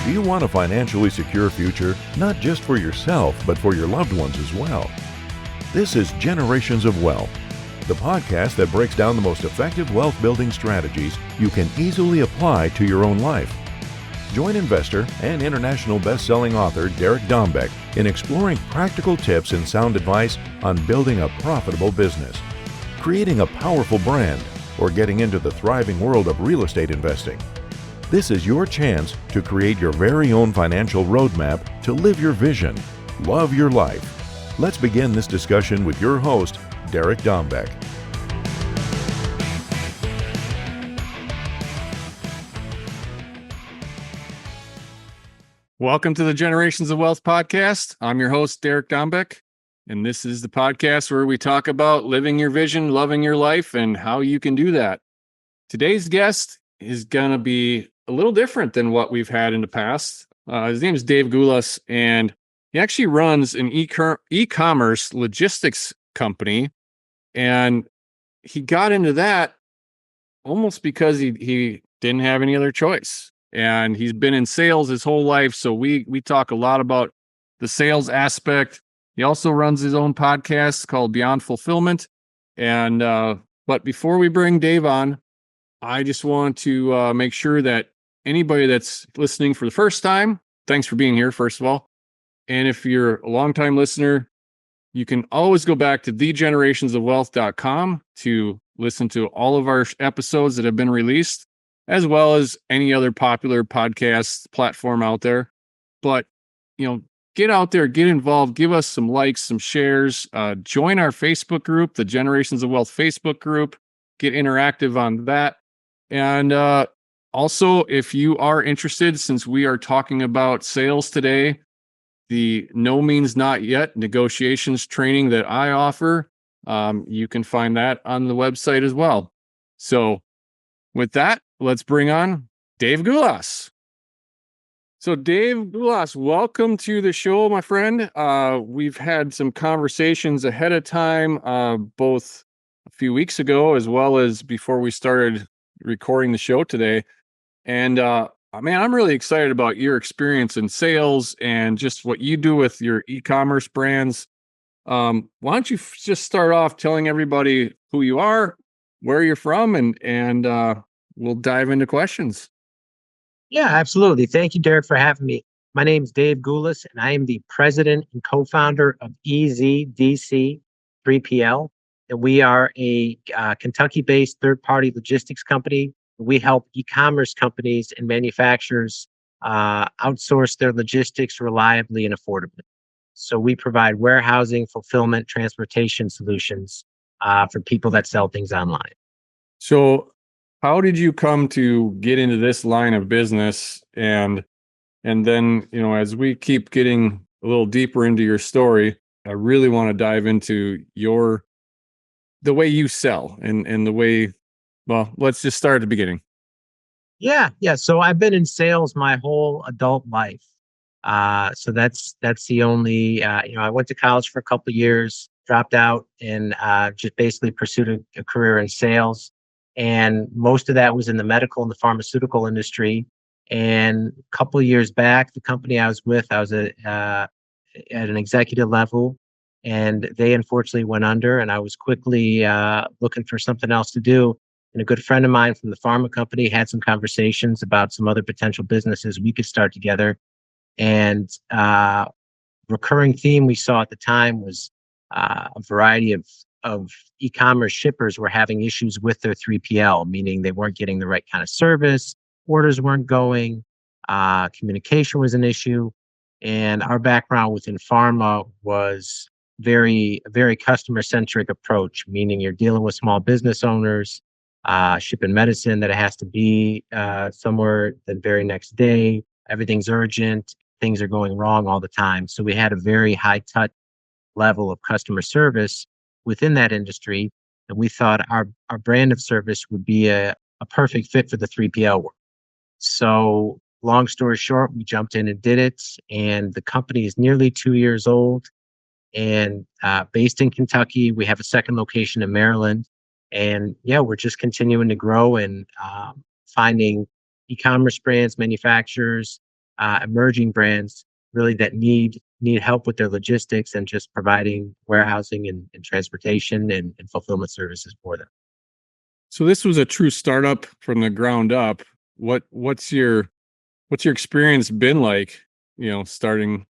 Do you want a financially secure future, not just for yourself, but for your loved ones as well? This is Generations of Wealth, the podcast that breaks down the most effective wealth building strategies you can easily apply to your own life. Join investor and international best-selling author Derek Dombeck in exploring practical tips and sound advice on building a profitable business, creating a powerful brand, or getting into the thriving world of real estate investing. This is your chance to create your very own financial roadmap to live your vision, love your life. Let's begin this discussion with your host, Derek Dombeck. Welcome to the Generations of Wealth podcast. I'm your host, Derek Dombeck, and this is the podcast where we talk about living your vision, loving your life, and how you can do that. Today's guest is going to be a little different than what we've had in the past. His name is Dave Gulas, and he actually runs an e-commerce logistics company. And he got into that almost because he didn't have any other choice. And he's been in sales his whole life. So we talk a lot about the sales aspect. He also runs his own podcast called Beyond Fulfillment. And but before we bring Dave on, I just want to make sure that anybody that's listening for the first time, thanks for being here, first of all. And if you're a longtime listener, you can always go back to thegenerationsofwealth.com to listen to all of our episodes that have been released, as well as any other popular podcast platform out there. But, get out there, get involved, give us some likes, some shares, join our Facebook group, the Generations of Wealth Facebook group, get interactive on that. And also, if you are interested, since we are talking about sales today, the No Means Not Yet negotiations training that I offer, you can find that on the website as well. So with that, let's bring on Dave Gulas. So Dave Gulas, welcome to the show, my friend. We've had some conversations ahead of time, both a few weeks ago, as well as before we started recording the show today. And man, I'm really excited about your experience in sales and just what you do with your e-commerce brands. Why don't you just start off telling everybody who you are, where you're from, and we'll dive into questions. Yeah, absolutely. Thank you, Derek, for having me. My name is Dave Gulas, and I am the president and co-founder of EZDC 3PL. And we are a Kentucky-based third-party logistics company. We help e-commerce companies and manufacturers outsource their logistics reliably and affordably. So we provide warehousing, fulfillment, transportation solutions for people that sell things online. So how did you come to get into this line of business? And then, as we keep getting a little deeper into your story, I really want to dive into the way you sell and the way, well, let's just start at the beginning. Yeah. So I've been in sales my whole adult life. So that's the only, I went to college for a couple of years, dropped out, and just basically pursued a career in sales. And most of that was in the medical and the pharmaceutical industry. And a couple of years back, the company I was with, I was at an executive level, and they unfortunately went under, and I was quickly looking for something else to do. And a good friend of mine from the pharma company had some conversations about some other potential businesses we could start together. And recurring theme we saw at the time was a variety of e-commerce shippers were having issues with their 3PL, meaning they weren't getting the right kind of service, orders weren't going, communication was an issue. And our background within pharma was very customer-centric approach, meaning you're dealing with small business owners, shipping medicine that it has to be somewhere the very next day. Everything's urgent. Things are going wrong all the time. So we had a very high touch level of customer service within that industry. And we thought our brand of service would be a perfect fit for the 3PL world. So long story short, we jumped in and did it. And the company is nearly 2 years old and based in Kentucky. We have a second location in Maryland. And yeah, we're just continuing to grow and finding e-commerce brands, manufacturers emerging brands really that need help with their logistics and just providing warehousing and transportation and fulfillment services for them. So this was a true startup from the ground up. What's your experience been like, starting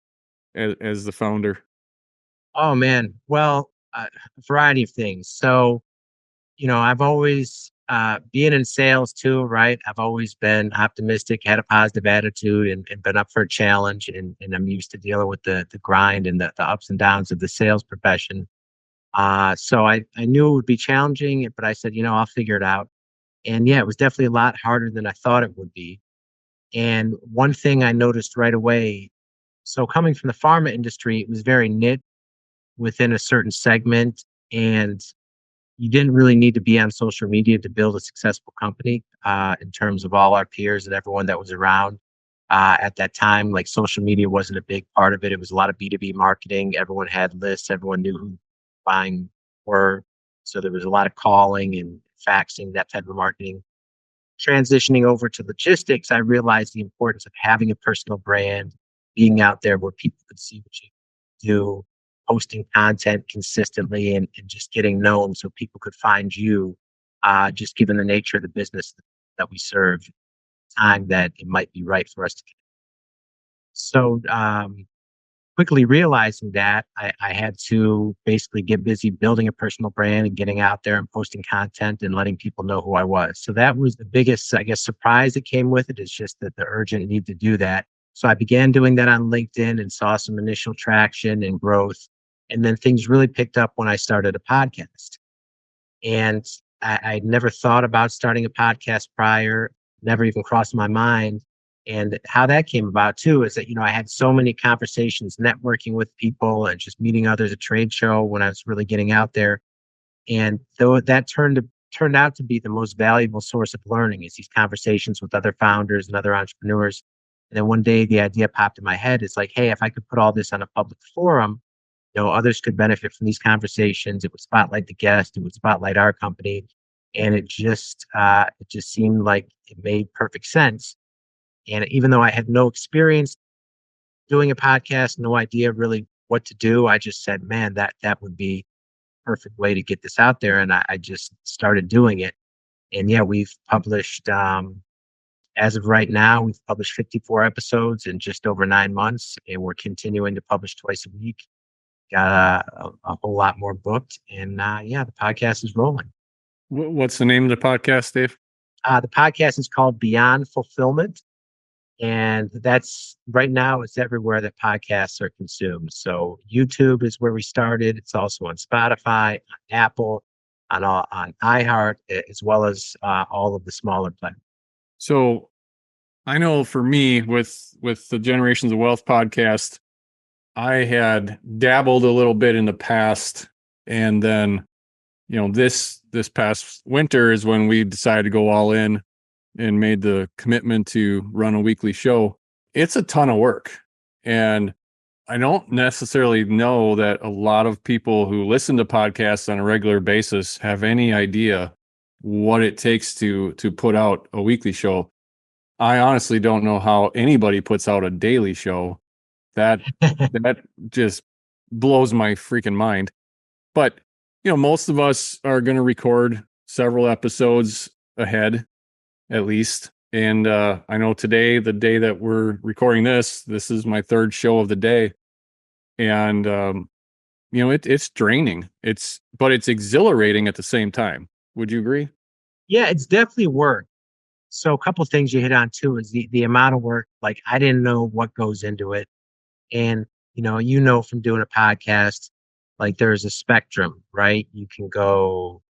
as the founder? Oh man, well, a variety of things. So, I've always being in sales too, right? I've always been optimistic, had a positive attitude, and been up for a challenge. And I'm used to dealing with the grind and the ups and downs of the sales profession. So I knew it would be challenging, but I said, I'll figure it out. And yeah, it was definitely a lot harder than I thought it would be. And one thing I noticed right away, so coming from the pharma industry, it was very niche within a certain segment. And you didn't really need to be on social media to build a successful company in terms of all our peers and everyone that was around at that time. Like social media wasn't a big part of it. It was a lot of B2B marketing. Everyone had lists. Everyone knew who buying were. So there was a lot of calling and faxing, that type of marketing. Transitioning over to logistics, I realized the importance of having a personal brand, being out there where people could see what you do, posting content consistently and just getting known so people could find you, just given the nature of the business that we serve, time that it might be right for us to. So quickly realizing that I had to basically get busy building a personal brand and getting out there and posting content and letting people know who I was. So that was the biggest, I guess, surprise that came with it, is just that the urgent need to do that. So I began doing that on LinkedIn and saw some initial traction and growth. And then things really picked up when I started a podcast. And I'd never thought about starting a podcast prior, never even crossed my mind. And how that came about too is that, I had so many conversations, networking with people and just meeting others at trade show when I was really getting out there. And though that turned out to be the most valuable source of learning, is these conversations with other founders and other entrepreneurs. And then one day the idea popped in my head. It's like, hey, if I could put all this on a public forum, others could benefit from these conversations. It would spotlight the guest. It would spotlight our company. And it just seemed like it made perfect sense. And even though I had no experience doing a podcast, no idea really what to do, I just said, man, that would be a perfect way to get this out there. And I just started doing it. And yeah, we've published, as of right now, we've published 54 episodes in just over 9 months. And we're continuing to publish twice a week. Got a whole lot more booked. And yeah, the podcast is rolling. What's the name of the podcast, Dave? The podcast is called Beyond Fulfillment. And that's right now, it's everywhere that podcasts are consumed. So YouTube is where we started. It's also on Spotify, on Apple, on iHeart, as well as all of the smaller platforms. So I know for me with the Generations of Wealth podcast, I had dabbled a little bit in the past. And then, this past winter is when we decided to go all in and made the commitment to run a weekly show. It's a ton of work. And I don't necessarily know that a lot of people who listen to podcasts on a regular basis have any idea what it takes to put out a weekly show. I honestly don't know how anybody puts out a daily show. That just blows my freaking mind. But, most of us are going to record several episodes ahead, at least. And I know today, the day that we're recording this is my third show of the day. And, it's draining. But it's exhilarating at the same time. Would you agree? Yeah, it's definitely work. So a couple of things you hit on too is the amount of work. Like I didn't know what goes into it. And, from doing a podcast, like there's a spectrum, right? You can go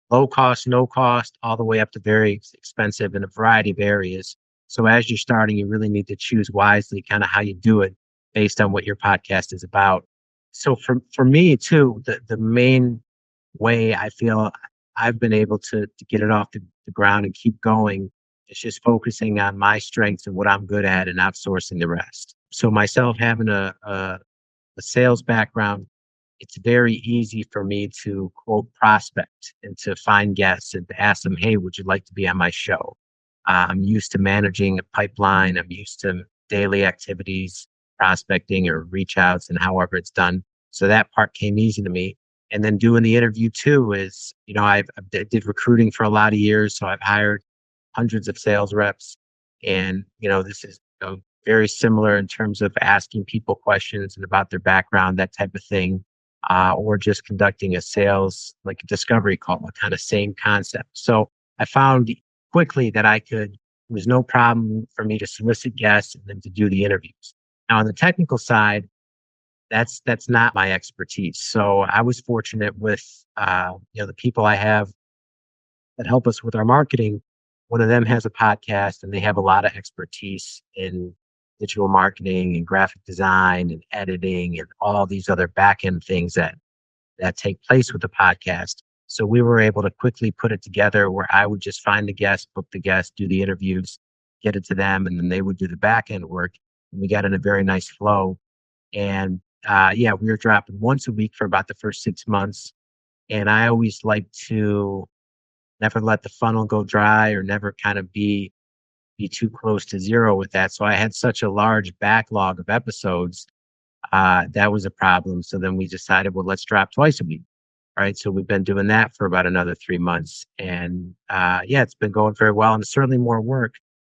low cost, no cost, all the way up to very expensive in a variety of areas. So as you're starting, you really need to choose wisely kind of how you do it based on what your podcast is about. So for me too, the main way I feel I've been able to get it off the ground and keep going is just focusing on my strengths and what I'm good at and outsourcing the rest. So myself having a sales background, it's very easy for me to quote prospect and to find guests and to ask them, hey, would you like to be on my show? I'm used to managing a pipeline. I'm used to daily activities, prospecting or reach outs and however it's done. So that part came easy to me. And then doing the interview too is, I did recruiting for a lot of years. So I've hired hundreds of sales reps. And, this is very similar in terms of asking people questions and about their background, that type of thing, or just conducting a sales, like a discovery call, kind of same concept. So I found quickly that it was no problem for me to solicit guests and then to do the interviews. Now on the technical side, that's not my expertise. So I was fortunate with, the people I have that help us with our marketing. One of them has a podcast and they have a lot of expertise in digital marketing and graphic design and editing and all these other back end things that take place with the podcast. So we were able to quickly put it together where I would just find the guest, book the guest, do the interviews, get it to them, and then they would do the back end work. And we got in a very nice flow. And we were dropping once a week for about the first 6 months. And I always like to never let the funnel go dry or never kind of be too close to zero with that. So I had such a large backlog of episodes. That was a problem. So then we decided, well, let's drop twice a week. Right. So we've been doing that for about another 3 months. And it's been going very well. And it's certainly more work,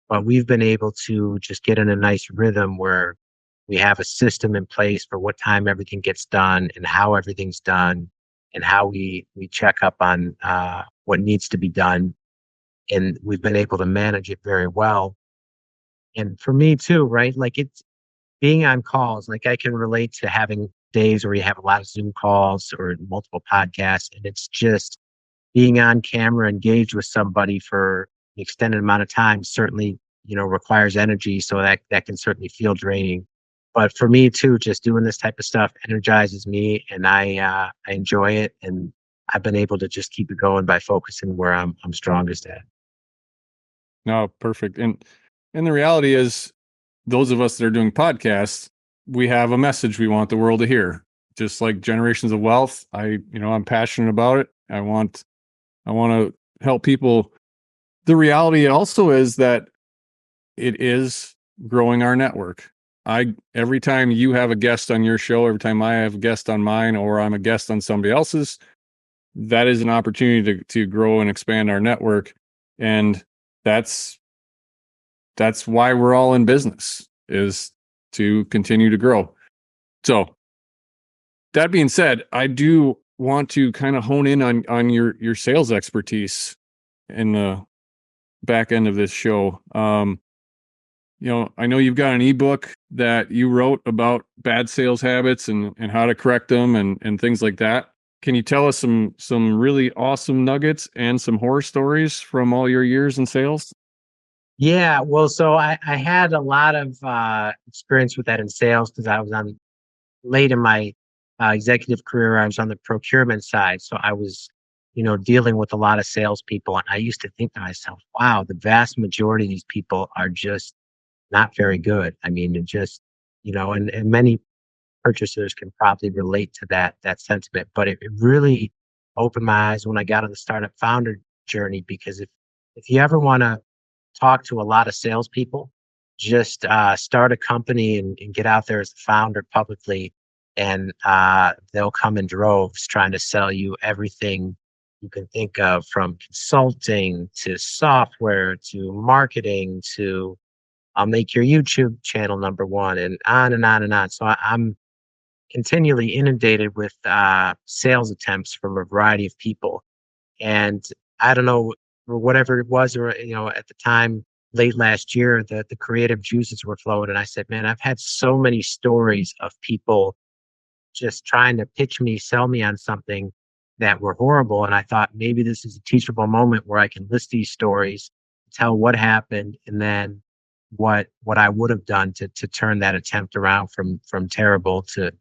but we've been able to just get in a nice rhythm where we have a system in place for what time everything gets done and how everything's done and how we check up on what needs to be done. And we've been able to manage it very well. And for me too, right? Like it's being on calls, like I can relate to having days where you have a lot of Zoom calls or multiple podcasts. And it's just being on camera, engaged with somebody for an extended amount of time certainly, requires energy. So that can certainly feel draining. But for me too, just doing this type of stuff energizes me and I enjoy it. And I've been able to just keep it going by focusing where I'm strongest at. No, perfect. And the reality is, those of us that are doing podcasts, we have a message we want the world to hear. Just like Generations of Wealth, I'm passionate about it. I want to help people. The reality also is that it is growing our network. Every time you have a guest on your show, every time I have a guest on mine, or I'm a guest on somebody else's, that is an opportunity to grow and expand our network. And that's why we're all in business, is to continue to grow. So that being said, I do want to kind of hone in on your sales expertise in the back end of this show. I know you've got an ebook that you wrote about bad sales habits and how to correct them and things like that. Can you tell us some really awesome nuggets and some horror stories from all your years in sales? Yeah, well, so I had a lot of experience with that in sales because I was late in my executive career. I was on the procurement side, so I was, dealing with a lot of salespeople, and I used to think to myself, "Wow, the vast majority of these people are just not very good." I mean, it just, and many purchasers can probably relate to that sentiment. But it really opened my eyes when I got on the startup founder journey, because if you ever want to talk to a lot of salespeople, just start a company and get out there as a founder publicly, and they'll come in droves trying to sell you everything you can think of, from consulting to software to marketing to I'll make your YouTube channel number one, and on and on and on. So I'm continually inundated with sales attempts from a variety of people. And I don't know, or whatever it was, or, at the time, late last year, the creative juices were flowing. And I said, man, I've had so many stories of people just trying to pitch me, sell me on something that were horrible. And I thought maybe this is a teachable moment where I can list these stories, tell what happened, and then what I would have done to turn that attempt around from terrible to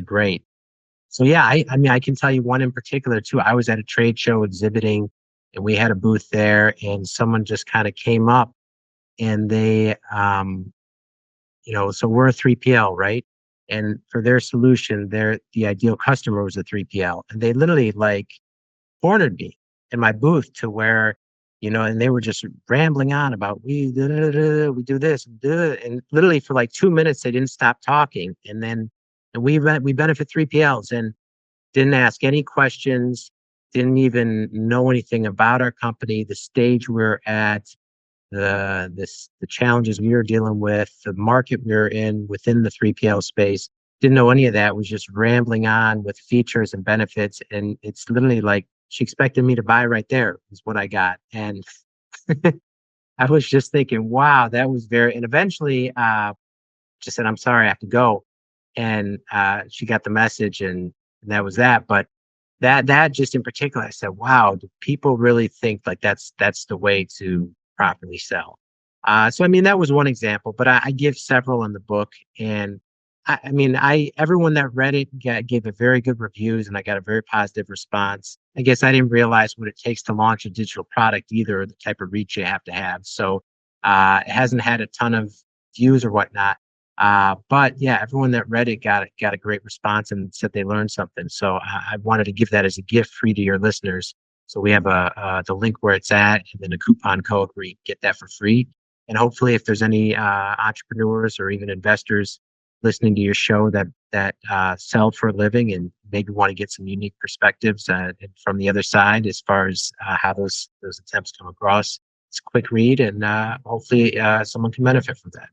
great. So yeah, I mean, I can tell you one in particular too. I was at a trade show exhibiting, and we had a booth there, and someone just kind of came up, and they, so we're a 3PL, right? And for their solution, the ideal customer was a 3PL, and they literally cornered me in my booth to where and they were just rambling on about we do this, and literally for like 2 minutes they didn't stop talking. And then we benefit 3PLs and didn't ask any questions, didn't even know anything about our company, the stage we're at, the challenges we were dealing with, the market we were in within the 3PL space. Didn't know any of that. Was just rambling on with features and benefits, and it's literally like she expected me to buy right there is what I got. And I was just thinking, wow, that was very. And eventually, just said, "I'm sorry, I have to go," and she got the message, and that was that. But that just in particular, I said, wow, do people really think like that's the way to properly sell? So I mean, that was one example, but I give several in the book. And I everyone that read it gave it very good reviews, and I got a very positive response. I guess I didn't realize what it takes to launch a digital product either, or the type of reach you have to have. So it hasn't had a ton of views or whatnot. But yeah, everyone that read it got a great response and said they learned something. So I wanted to give that as a gift free to your listeners. So we have the link where it's at, and then a coupon code where you can get that for free. And hopefully, if there's any entrepreneurs or even investors listening to your show that sell for a living and maybe want to get some unique perspectives from the other side as far as how those attempts come across, it's a quick read, and hopefully someone can benefit from that.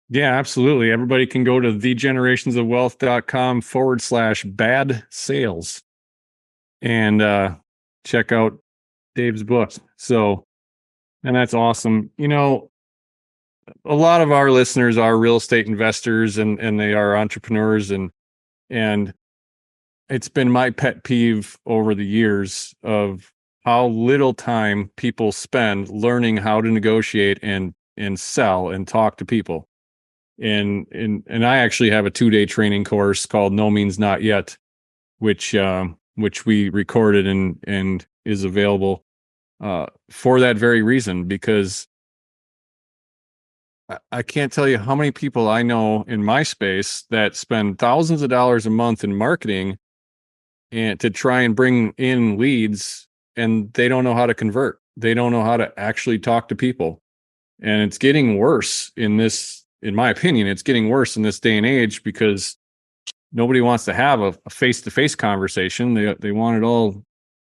Yeah, absolutely. Everybody can go to thegenerationsofwealth.com/bad sales and check out Dave's book. So, and that's awesome. A lot of our listeners are real estate investors and they are entrepreneurs, and it's been my pet peeve over the years of how little time people spend learning how to negotiate and sell and talk to people. And I actually have a 2-day training course called No Means Not Yet, which we recorded and is available for that very reason, because I can't tell you how many people I know in my space that spend thousands of dollars a month in marketing and to try and bring in leads, and they don't know how to convert. They don't know how to actually talk to people. And it's getting worse in my opinion, it's getting worse in this day and age because nobody wants to have a face-to-face conversation. They want it all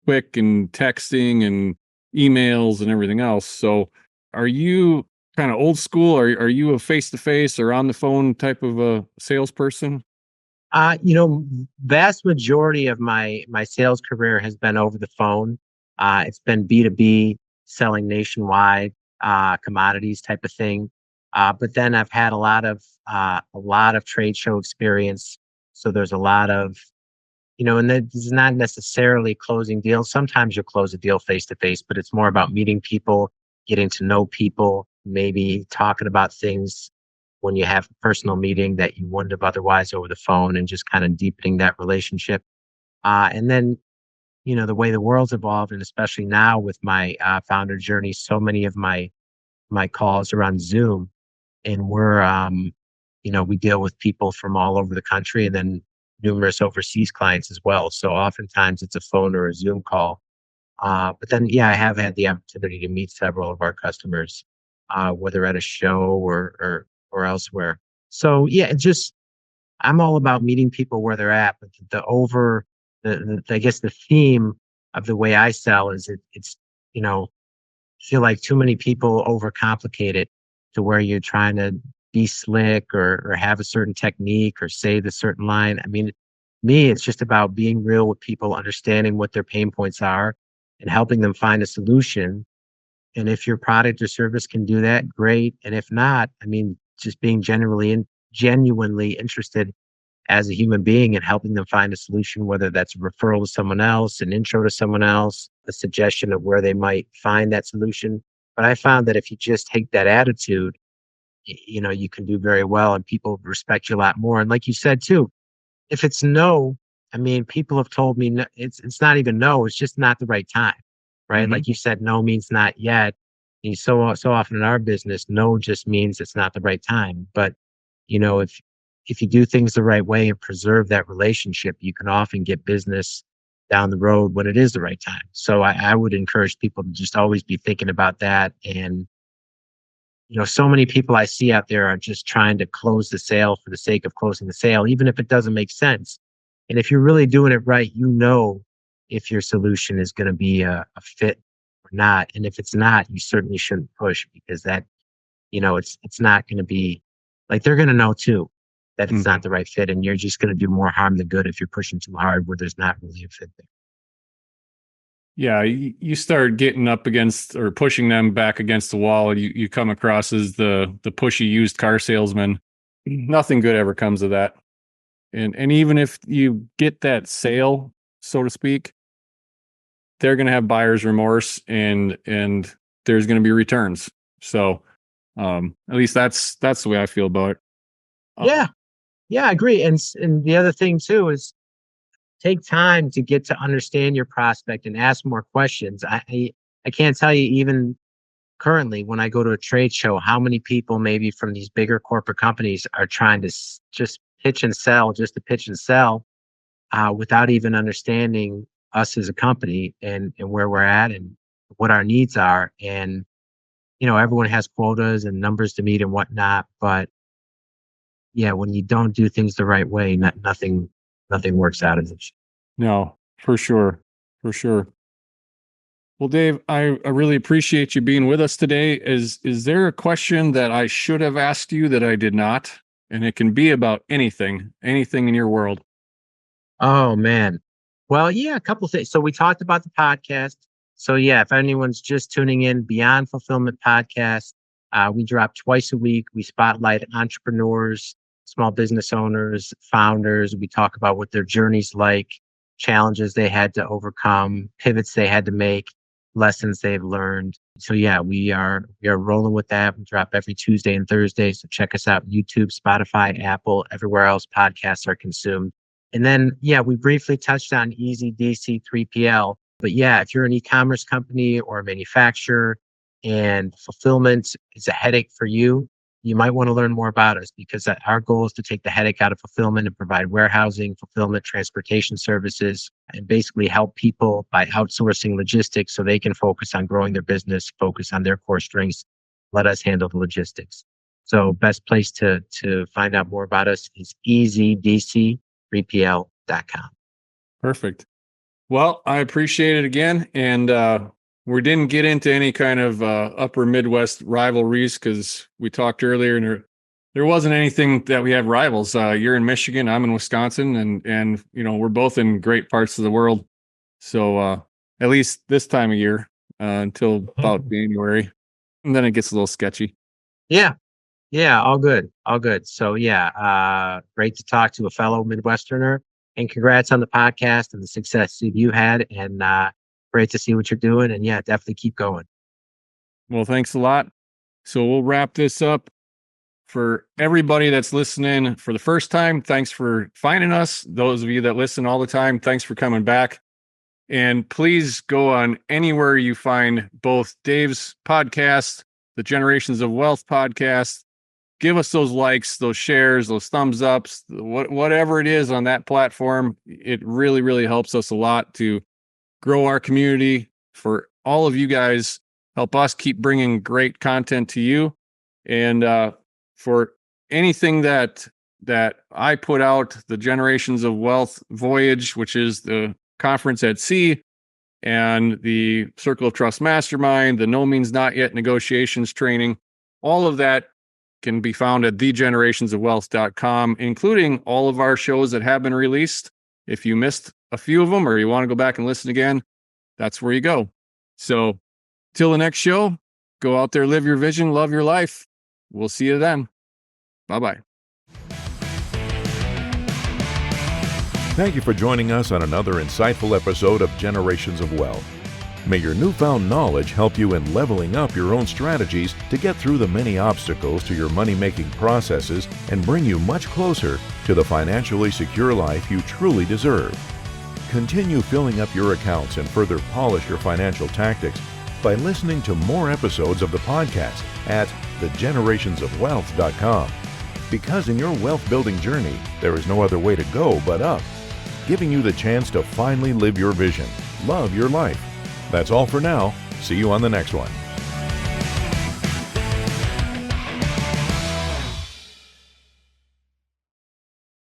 quick and texting and emails and everything else. So are you kind of old school? Are you a face-to-face or on the phone type of a salesperson? Vast majority of my sales career has been over the phone. It's been B2B, selling nationwide, commodities type of thing. But then I've had a lot of trade show experience. So there's a lot of, and this is not necessarily closing deals. Sometimes you'll close a deal face to face, but it's more about meeting people, getting to know people, maybe talking about things when you have a personal meeting that you wouldn't have otherwise over the phone, and just kind of deepening that relationship. And then, the way the world's evolved, and especially now with my founder journey, so many of my calls are on Zoom. And we're, we deal with people from all over the country, and then numerous overseas clients as well. So oftentimes it's a phone or a Zoom call. But then, yeah, I have had the opportunity to meet several of our customers, whether at a show or elsewhere. So yeah, I'm all about meeting people where they're at. But I guess the theme of the way I sell is it's feel like too many people overcomplicate it to where you're trying to be slick or have a certain technique or say the certain line. I mean, me, it's just about being real with people, understanding what their pain points are and helping them find a solution. And if your product or service can do that, great. And if not, I mean, just being genuinely interested as a human being and helping them find a solution, whether that's a referral to someone else, an intro to someone else, a suggestion of where they might find that solution. But I found that if you just take that attitude, you can do very well, and people respect you a lot more. And like you said too, if it's no, I mean, people have told me no, it's not even no, it's just not the right time, right? Mm-hmm. Like you said, no means not yet. And so often in our business, no just means it's not the right time. But if you do things the right way and preserve that relationship, you can often get business down the road when it is the right time. So I would encourage people to just always be thinking about that. And, so many people I see out there are just trying to close the sale for the sake of closing the sale, even if it doesn't make sense. And if you're really doing it right, if your solution is going to be a fit or not. And if it's not, you certainly shouldn't push, because that, it's not going to be like, they're going to know too that it's not the right fit. And you're just going to do more harm than good if you're pushing too hard where there's not really a fit there. Yeah, you start getting up against or pushing them back against the wall, and you come across as the pushy used car salesman. Nothing good ever comes of that. And even if you get that sale, so to speak, they're going to have buyer's remorse, and there's going to be returns. So at least that's the way I feel about it. Yeah, I agree. And the other thing too is take time to get to understand your prospect and ask more questions. I can't tell you, even currently when I go to a trade show, how many people maybe from these bigger corporate companies are trying to just pitch and sell, without even understanding us as a company and where we're at and what our needs are. And, everyone has quotas and numbers to meet and whatnot. But yeah, when you don't do things the right way, nothing works out as it should. No, for sure. For sure. Well, Dave, I really appreciate you being with us today. Is there a question that I should have asked you that I did not? And it can be about anything in your world. Oh, man. Well, yeah, a couple of things. So we talked about the podcast. So yeah, if anyone's just tuning in, Beyond Fulfillment podcast, we drop twice a week. We spotlight entrepreneurs, small business owners, founders. We talk about what their journey's like, challenges they had to overcome, pivots they had to make, lessons they've learned. So yeah, we are rolling with that. We drop every Tuesday and Thursday. So check us out: YouTube, Spotify, Apple, everywhere else podcasts are consumed. And then, yeah, we briefly touched on EZDC 3PL. But yeah, if you're an e-commerce company or a manufacturer and fulfillment is a headache for you, you might want to learn more about us, because our goal is to take the headache out of fulfillment and provide warehousing, fulfillment, transportation services, and basically help people by outsourcing logistics so they can focus on growing their business, focus on their core strengths. Let us handle the logistics. So best place to find out more about us is EZDC3PL.com. Perfect. Well, I appreciate it again. And we didn't get into any kind of upper Midwest rivalries, because we talked earlier and there wasn't anything that we have rivals. You're in Michigan, I'm in Wisconsin, and we're both in great parts of the world. So at least this time of year, until about January, and then it gets a little sketchy. Yeah, all good. So yeah, great to talk to a fellow Midwesterner, and congrats on the podcast and the success that you had, and great to see what you're doing. And yeah, definitely keep going. Well, thanks a lot. So we'll wrap this up. For everybody that's listening for the first time, thanks for finding us. Those of you that listen all the time, thanks for coming back. And please go on anywhere you find both Dave's podcast, the Generations of Wealth podcast. Give us those likes, those shares, those thumbs ups, whatever it is on that platform. It really, really helps us a lot to grow our community. For all of you guys, help us keep bringing great content to you. And for anything that I put out, the Generations of Wealth Voyage, which is the conference at sea, and the Circle of Trust Mastermind, the No Means Not Yet negotiations training, all of that can be found at thegenerationsofwealth.com, including all of our shows that have been released. If you missed a few of them or you want to go back and listen again, that's where you go. So till the next show, go out there, live your vision, love your life. We'll see you then. Bye-bye. Thank you for joining us on another insightful episode of Generations of Wealth. May your newfound knowledge help you in leveling up your own strategies to get through the many obstacles to your money-making processes and bring you much closer to the financially secure life you truly deserve. Continue filling up your accounts and further polish your financial tactics by listening to more episodes of the podcast at thegenerationsofwealth.com. Because in your wealth building journey, there is no other way to go but up. giving you the chance to finally live your vision, love your life. That's all for now. See you on the next one.